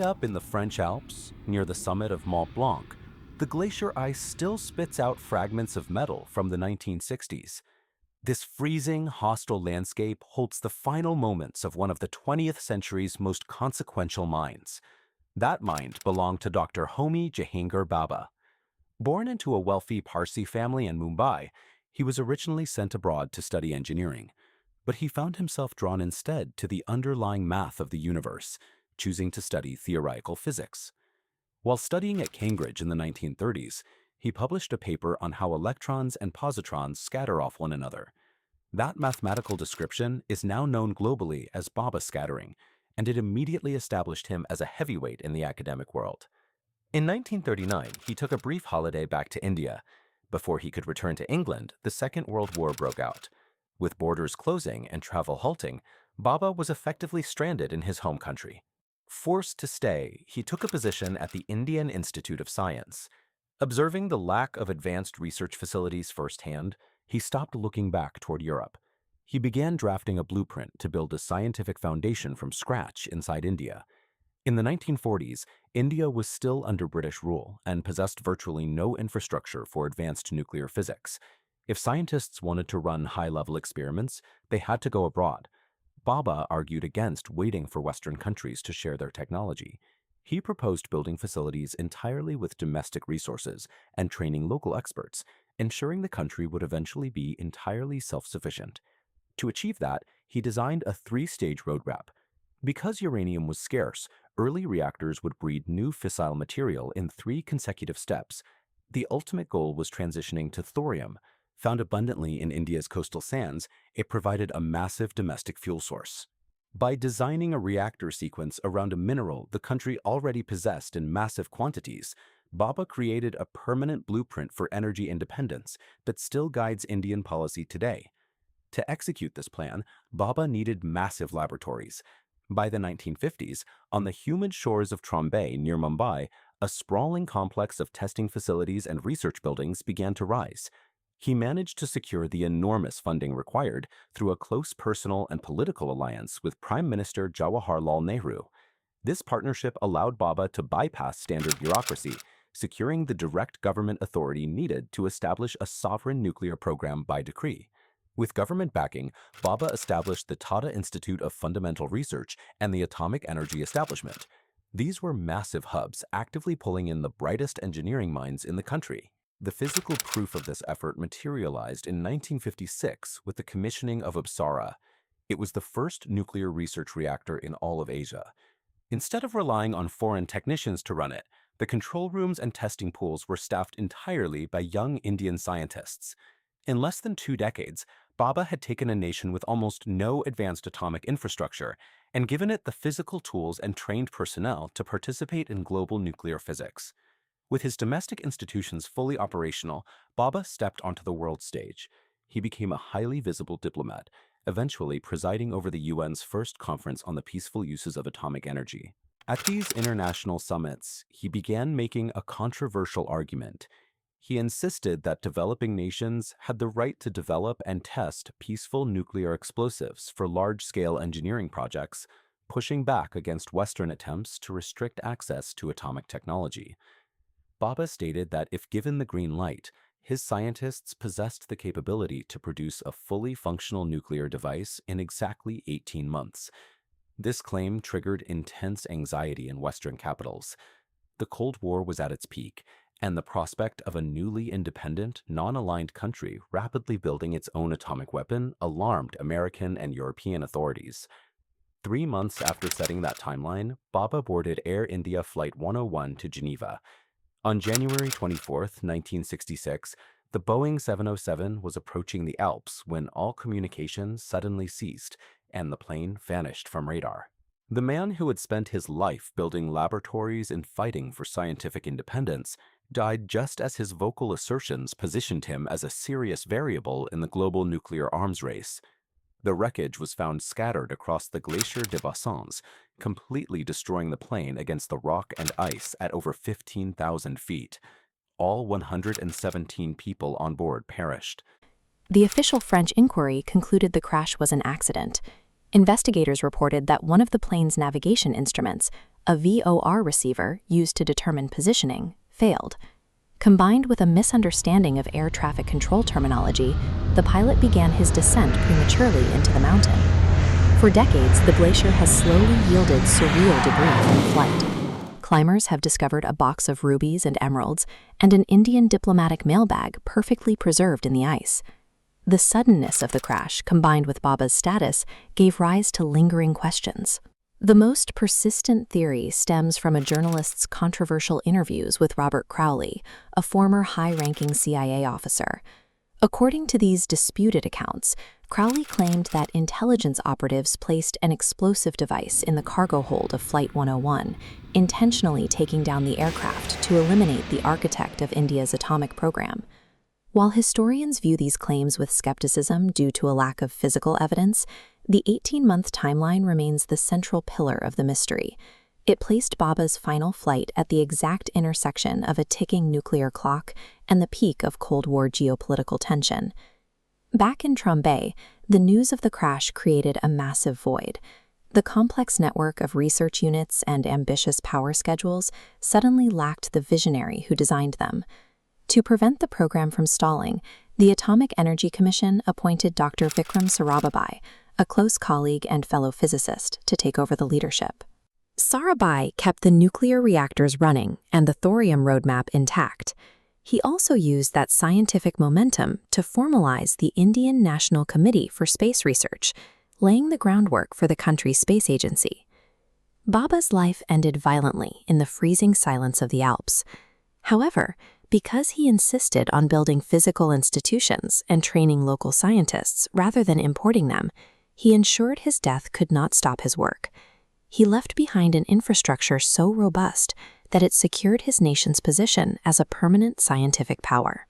High up in the French Alps, near the summit of Mont Blanc, the glacier ice still spits out fragments of metal from the 1960s. This freezing, hostile landscape holds the final moments of one of the 20th century's most consequential minds. That mind belonged to Dr. Homi J. Bhabha. Born into a wealthy Parsi family in Mumbai, he was originally sent abroad to study engineering, but he found himself drawn instead to the underlying math of the universe, choosing to study theoretical physics. While studying at Cambridge in the 1930s, he published a paper on how electrons and positrons scatter off one another. That mathematical description is now known globally as Bhabha scattering, and it immediately established him as a heavyweight in the academic world. In 1939, he took a brief holiday back to India. Before he could return to England, the Second World War broke out. With borders closing and travel halting, Bhabha was effectively stranded in his home country. Forced to stay, he took a position at the Indian Institute of Science. Observing the lack of advanced research facilities firsthand, he stopped looking back toward Europe. He began drafting a blueprint to build a scientific foundation from scratch inside India. In the 1940s, India was still under British rule and possessed virtually no infrastructure for advanced nuclear physics. If scientists wanted to run high-level experiments, they had to go abroad. Bhabha argued against waiting for Western countries to share their technology. He proposed building facilities entirely with domestic resources and training local experts, ensuring the country would eventually be entirely self-sufficient. To achieve that, he designed a three-stage roadmap. Because uranium was scarce, early reactors would breed new fissile material in 3 consecutive steps. The ultimate goal was transitioning to thorium. Found abundantly in India's coastal sands, it provided a massive domestic fuel source. By designing a reactor sequence around a mineral the country already possessed in massive quantities, Bhabha created a permanent blueprint for energy independence that still guides Indian policy today. To execute this plan, Bhabha needed massive laboratories. By the 1950s, on the humid shores of Trombay near Mumbai, a sprawling complex of testing facilities and research buildings began to rise. He managed to secure the enormous funding required through a close personal and political alliance with Prime Minister Jawaharlal Nehru. This partnership allowed Bhabha to bypass standard bureaucracy, securing the direct government authority needed to establish a sovereign nuclear program by decree. With government backing, Bhabha established the Tata Institute of Fundamental Research and the Atomic Energy Establishment. These were massive hubs actively pulling in the brightest engineering minds in the country. The physical proof of this effort materialized in 1956 with the commissioning of Apsara. It was the first nuclear research reactor in all of Asia. Instead of relying on foreign technicians to run it, the control rooms and testing pools were staffed entirely by young Indian scientists. In less than 2 decades, Bhabha had taken a nation with almost no advanced atomic infrastructure and given it the physical tools and trained personnel to participate in global nuclear physics. With his domestic institutions fully operational, Bhabha stepped onto the world stage. He became a highly visible diplomat, eventually presiding over the UN's first conference on the peaceful uses of atomic energy. At these international summits, he began making a controversial argument. He insisted that developing nations had the right to develop and test peaceful nuclear explosives for large-scale engineering projects, pushing back against Western attempts to restrict access to atomic technology. Bhabha stated that if given the green light, his scientists possessed the capability to produce a fully functional nuclear device in exactly 18 months. This claim triggered intense anxiety in Western capitals. The Cold War was at its peak, and the prospect of a newly independent, non-aligned country rapidly building its own atomic weapon alarmed American and European authorities. 3 months after setting that timeline, Bhabha boarded Air India Flight 101 to Geneva. On January 24, 1966, the Boeing 707 was approaching the Alps when all communications suddenly ceased and the plane vanished from radar. The man who had spent his life building laboratories and fighting for scientific independence died just as his vocal assertions positioned him as a serious variable in the global nuclear arms race. The wreckage was found scattered across the Glacier des Bassins, completely destroying the plane against the rock and ice at over 15,000 feet. All 117 people on board perished. The official French inquiry concluded the crash was an accident. Investigators reported that one of the plane's navigation instruments, a VOR receiver used to determine positioning, failed. Combined with a misunderstanding of air traffic control terminology, the pilot began his descent prematurely into the mountain. For decades, the glacier has slowly yielded surreal debris from the flight. Climbers have discovered a box of rubies and emeralds and an Indian diplomatic mailbag perfectly preserved in the ice. The suddenness of the crash, combined with Bhabha's status, gave rise to lingering questions. The most persistent theory stems from a journalist's controversial interviews with Robert Crowley, a former high-ranking CIA officer. According to these disputed accounts, Crowley claimed that intelligence operatives placed an explosive device in the cargo hold of Flight 101, intentionally taking down the aircraft to eliminate the architect of India's atomic program. While historians view these claims with skepticism due to a lack of physical evidence, the 18-month timeline remains the central pillar of the mystery. It placed Bhabha's final flight at the exact intersection of a ticking nuclear clock and the peak of Cold War geopolitical tension. Back in Trombay, the news of the crash created a massive void. The complex network of research units and ambitious power schedules suddenly lacked the visionary who designed them. To prevent the program from stalling, the Atomic Energy Commission appointed Dr. Vikram Sarabhai, a close colleague and fellow physicist, to take over the leadership. Sarabhai kept the nuclear reactors running and the thorium roadmap intact. He also used that scientific momentum to formalize the Indian National Committee for Space Research, laying the groundwork for the country's space agency. Bhabha's life ended violently in the freezing silence of the Alps. However, because he insisted on building physical institutions and training local scientists rather than importing them, he ensured his death could not stop his work. He left behind an infrastructure so robust that it secured his nation's position as a permanent scientific power.